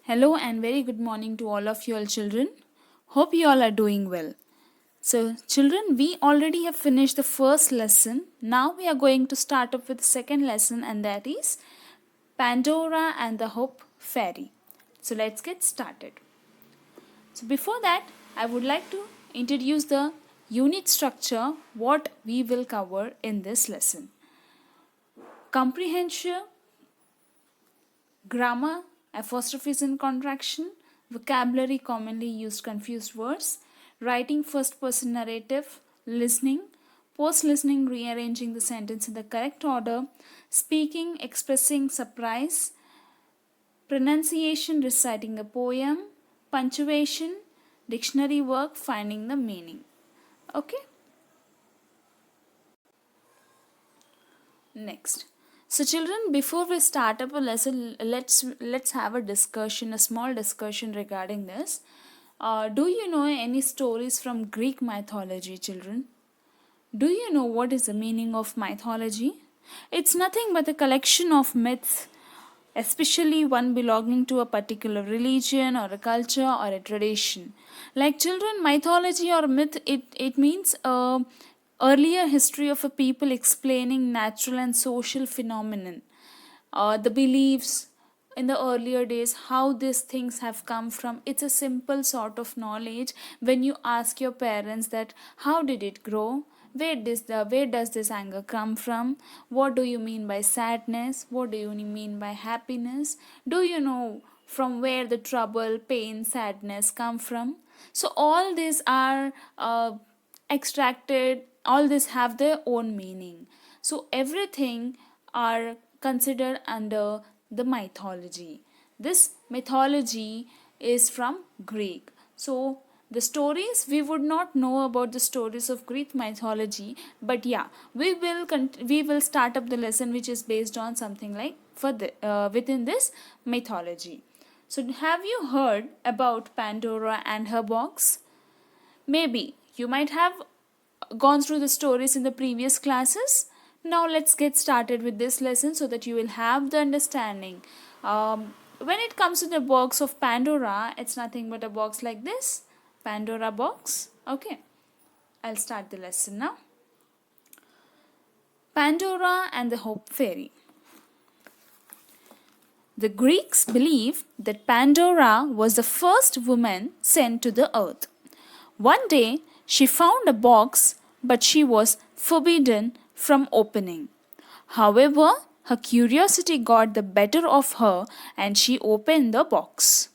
Hello and very good morning to all of you all children. Hope you all are doing well. So children, we already have finished the first lesson. Now we are going to start up with the second lesson, and that is Pandora and the Hope Fairy. So let's get started. So before that, I would like to introduce the unit structure what we will cover in this lesson. Comprehension, grammar, apostrophes and contraction, vocabulary commonly used confused words, writing first person narrative, listening, post listening rearranging the sentence in the correct order, speaking expressing surprise, pronunciation reciting a poem, punctuation, dictionary work finding the meaning. Okay? Next. So children, before we start up a lesson, let's have a discussion, a small discussion regarding this. Do you know any stories from Greek mythology, children? Do you know what is the meaning of mythology? It's nothing but a collection of myths, especially one belonging to a particular religion or a culture or a tradition. Like children, mythology or myth, it means earlier history of a people explaining natural and social phenomenon, the beliefs in the earlier days, how these things have come from. It's a simple sort of knowledge when you ask your parents that how did it grow, where does this anger come from, what do you mean by sadness, what do you mean by happiness, do you know from where the trouble, pain, sadness come from. So all these are extracted, all these have their own meaning. So everything are considered under the mythology. This mythology is from Greek. So the stories, we would not know about the stories of Greek mythology, but yeah, we will start up the lesson which is based on something like for the within this mythology. So have you heard about Pandora and her box? Maybe you might have gone through the stories in the previous classes. Now let's get started with this lesson so that you will have the understanding. When it comes to the box of Pandora, it's nothing but a box like this, Pandora box. Okay, I'll start the lesson now. Pandora and the Hope Fairy. The Greeks believed that Pandora was the first woman sent to the earth. One day, she found a box, but she was forbidden from opening. However, her curiosity got the better of her and she opened the box.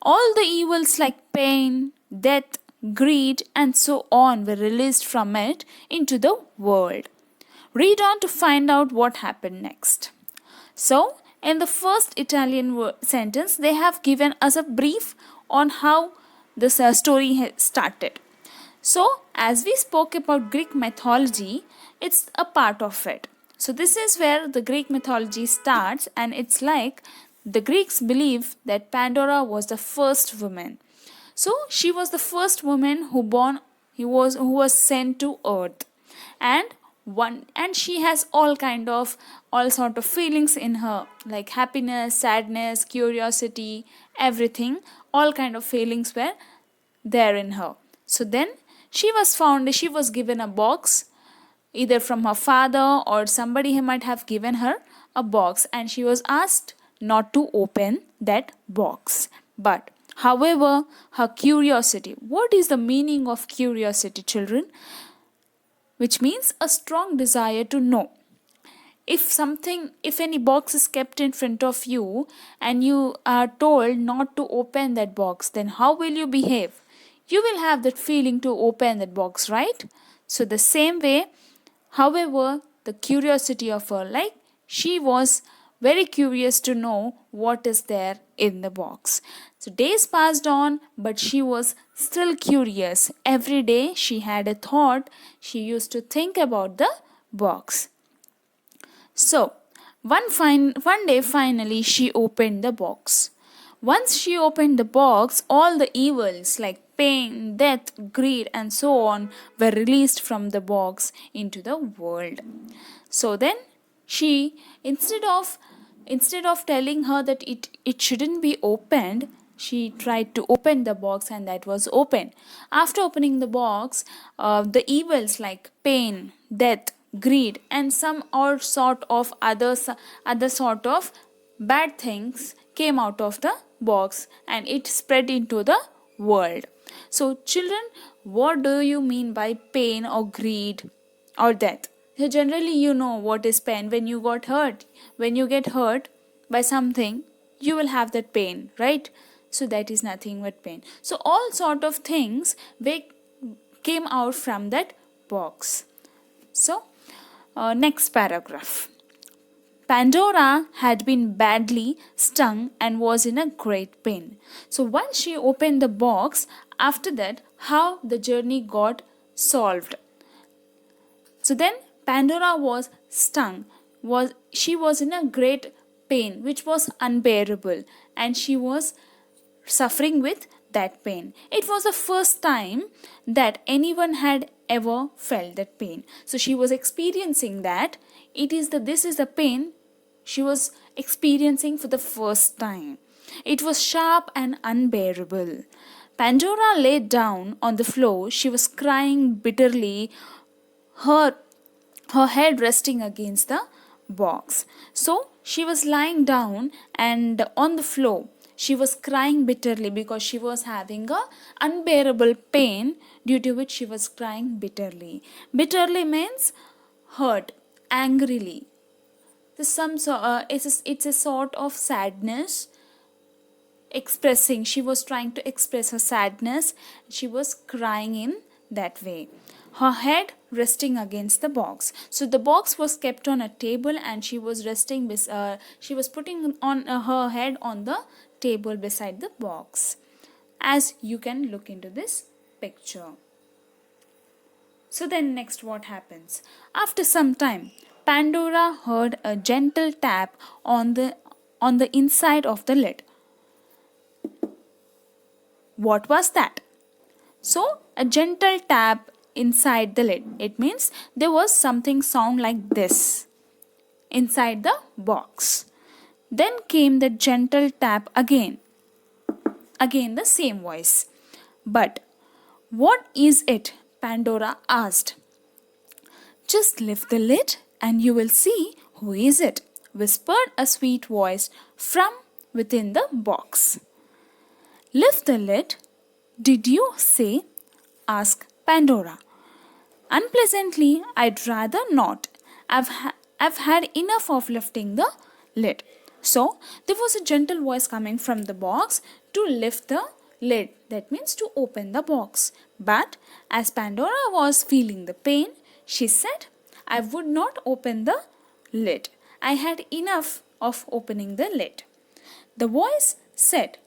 All the evils like pain, death, greed, and so on were released from it into the world. Read on to find out what happened next. So, in the first Italian sentence, they have given us a brief on how this story started. So, as we spoke about Greek mythology, it's a part of it. So, this is where the Greek mythology starts, and it's like the Greeks believe that Pandora was the first woman. So, she was the first woman who was sent to earth. And she has all sort of feelings in her, like happiness, sadness, curiosity, everything, all kind of feelings were there in her. So then she was given a box, either from her father or somebody who might have given her a box, and she was asked not to open that box. But however, her curiosity, what is the meaning of curiosity, children? Which means a strong desire to know. If any box is kept in front of you and you are told not to open that box, then how will you behave? You will have that feeling to open that box, right? So the same way, however, the curiosity of her, like she was very curious to know what is there in the box. So days passed on, but she was still curious. Every day she had a thought. She used to think about the box. So one day finally she opened the box. Once she opened the box, all the evils like pain, death, greed, and so on were released from the box into the world. So then she, instead of instead of telling her that it shouldn't be opened, she tried to open the box, and that was open. After opening the box, the evils like pain, death, greed, and some or sort of other sort of bad things came out of the box, and it spread into the world. So children, what do you mean by pain or greed or death? So generally you know what is pain. When you got hurt, when you get hurt by something, you will have that pain, right? So that is nothing but pain. So all sort of things they came out from that box. So next paragraph. Pandora had been badly stung and was in a great pain. So once she opened the box, after that, how the journey got solved. So then Pandora was stung, she was in a great pain which was unbearable, and she was suffering with that pain. It was the first time that anyone had ever felt that pain. So she was experiencing that. This is the pain she was experiencing for the first time. It was sharp and unbearable. Pandora lay down on the floor. She was crying bitterly, her head resting against the box. So she was lying down and on the floor. She was crying bitterly because she was having a unbearable pain, due to which she was crying bitterly. Bitterly means hurt, angrily. It's a sort of sadness expressing. She was trying to express her sadness. She was crying in that way. Her head resting against the box. So the box was kept on a table, and she was resting. She was putting on her head on the table beside the box, as you can look into this picture. So then next what happens? After some time, Pandora heard a gentle tap on the inside of the lid. What was that? So a gentle tap inside the lid. It means there was something sound like this inside the box. Then came the gentle tap again. Again the same voice. But what is it? Pandora asked. Just lift the lid and you will see who is it, whispered a sweet voice from within the box. Lift the lid, did you say? Asked Pandora. Unpleasantly, I'd rather not. I've had enough of lifting the lid. So there was a gentle voice coming from the box to lift the lid. That means to open the box. But as Pandora was feeling the pain, she said, I would not open the lid. I had enough of opening the lid. The voice said,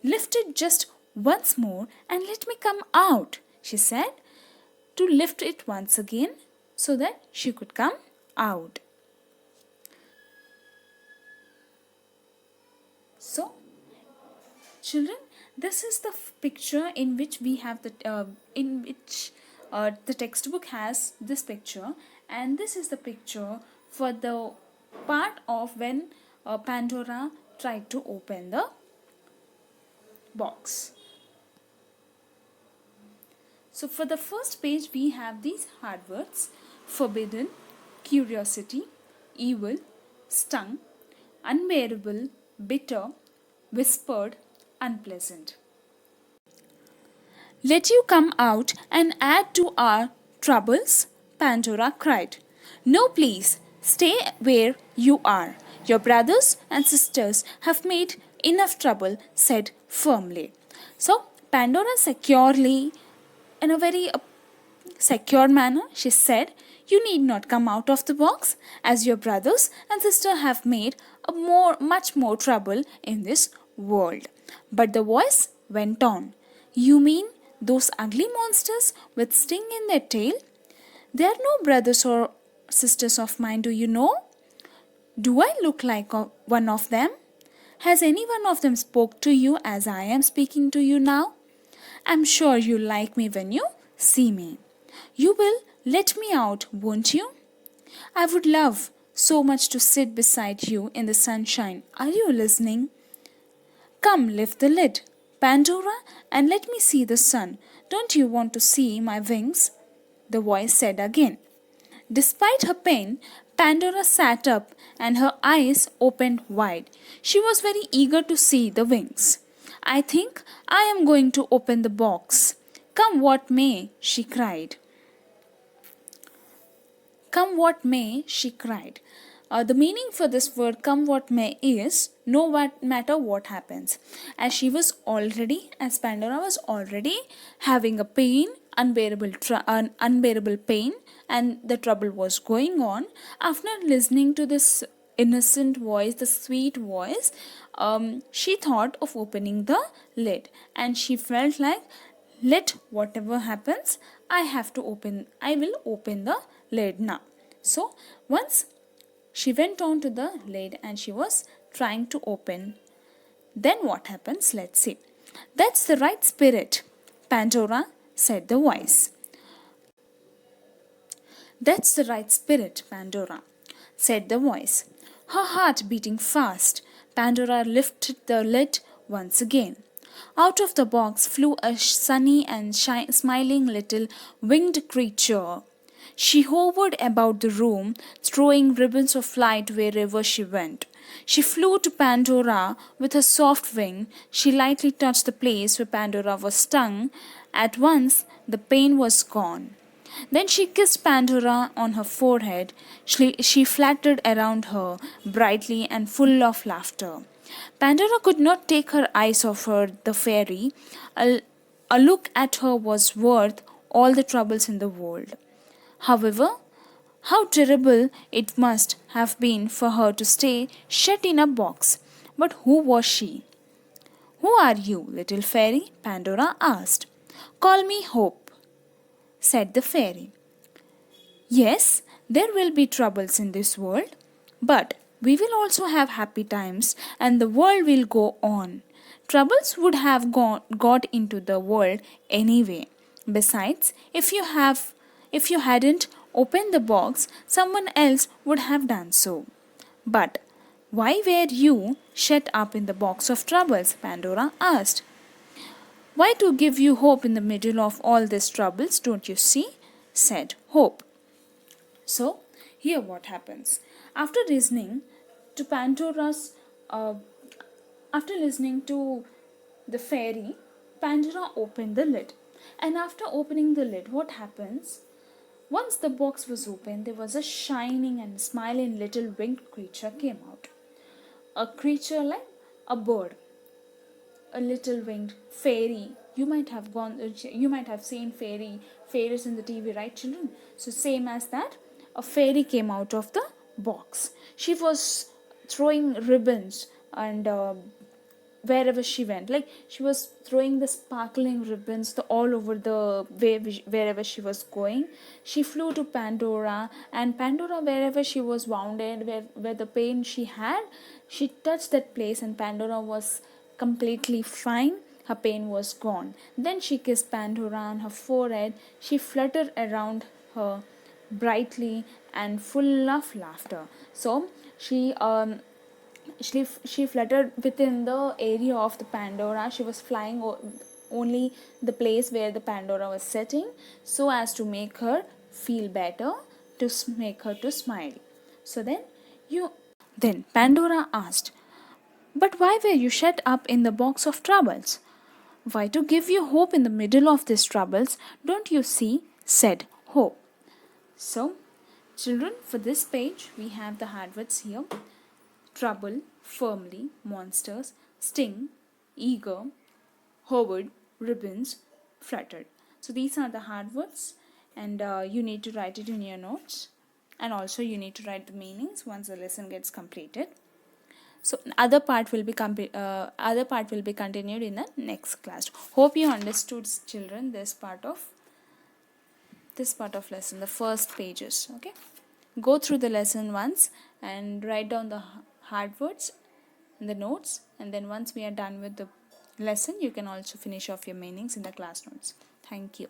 lift it just once more and let me come out. She said to lift it once again so that she could come out. So, children, this is the picture in which we have the textbook has this picture, and this is the picture for the part of when Pandora tried to open the box. So for the first page we have these hard words: forbidden, curiosity, evil, stung, unbearable, bitter, whispered, unpleasant. Let you come out and add to our troubles? Pandora cried. No, please, stay where you are. Your brothers and sisters have made enough trouble, said firmly. So Pandora securely, in a very secure manner, she said, you need not come out of the box, as your brothers and sister have made much more trouble in this world. But the voice went on. You mean those ugly monsters with sting in their tail? They are no brothers or sisters of mine, do you know? Do I look like one of them? Has any one of them spoke to you as I am speaking to you now? I'm sure you'll like me when you see me. You will let me out, won't you? I would love so much to sit beside you in the sunshine. Are you listening? Come, lift the lid, Pandora, and let me see the sun. Don't you want to see my wings? The voice said again. Despite her pain, Pandora sat up and her eyes opened wide. She was very eager to see the wings. I think I am going to open the box. Come what may, she cried. Come what may, she cried. The meaning for this word come what may is no matter what happens. As Pandora was already having a pain, unbearable pain, and the trouble was going on. After listening to this innocent voice, the sweet voice, she thought of opening the lid, and she felt like, let whatever happens, I will open the lid now. So once she went on to the lid and she was trying to open. Then what happens? Let's see. That's the right spirit, Pandora, said the voice. That's the right spirit, Pandora, said the voice. Her heart beating fast, Pandora lifted the lid once again. Out of the box flew a sunny and smiling little winged creature. She hovered about the room, throwing ribbons of light wherever she went. She flew to Pandora with her soft wing. She lightly touched the place where Pandora was stung. At once, the pain was gone. Then she kissed Pandora on her forehead. She fluttered around her, brightly and full of laughter. Pandora could not take her eyes off her, the fairy. A look at her was worth all the troubles in the world. However, how terrible it must have been for her to stay shut in a box. But who was she? Who are you, little fairy? Pandora asked. Call me Hope, said the fairy. Yes, there will be troubles in this world, but we will also have happy times and the world will go on. Troubles would have got into the world anyway. Besides, if you hadn't opened the box, someone else would have done so. But why were you shut up in the box of troubles? Pandora asked. Why to give you hope in the middle of all these troubles, don't you see? Said Hope. So, here what happens. After listening to the fairy, Pandora opened the lid. And after opening the lid, what happens? Once the box was opened, there was a shining and smiling little winged creature came out. A creature like a bird, a little winged fairy. You might have seen fairies in the TV, right, children? So same as that, a fairy came out of the box. She was throwing ribbons and wherever she went, like she was throwing the sparkling ribbons all over the way wherever she was going. She flew to Pandora, and Pandora, wherever she was wounded, where the pain she had, she touched that place and Pandora was completely fine. Her pain was gone. Then she kissed Pandora on her forehead. She fluttered around her brightly and full of laughter. So she fluttered within the area of the Pandora. She was flying only the place where the Pandora was sitting, so as to make her feel better, to make her to smile. So then Pandora asked, but why were you shut up in the box of troubles? Why to give you hope in the middle of these troubles, don't you see? Said Hope. So, children, for this page we have the hard words here. Trouble, firmly, monsters, sting, eager, hovered, ribbons, fluttered. So these are the hard words, and you need to write it in your notes, and also you need to write the meanings once the lesson gets completed. So other part will be continued in the next class. Hope you understood, children, this part of lesson, the first pages. Okay, go through the lesson once and write down the hard words in the notes, and then once we are done with the lesson, you can also finish off your meanings in the class notes. Thank you.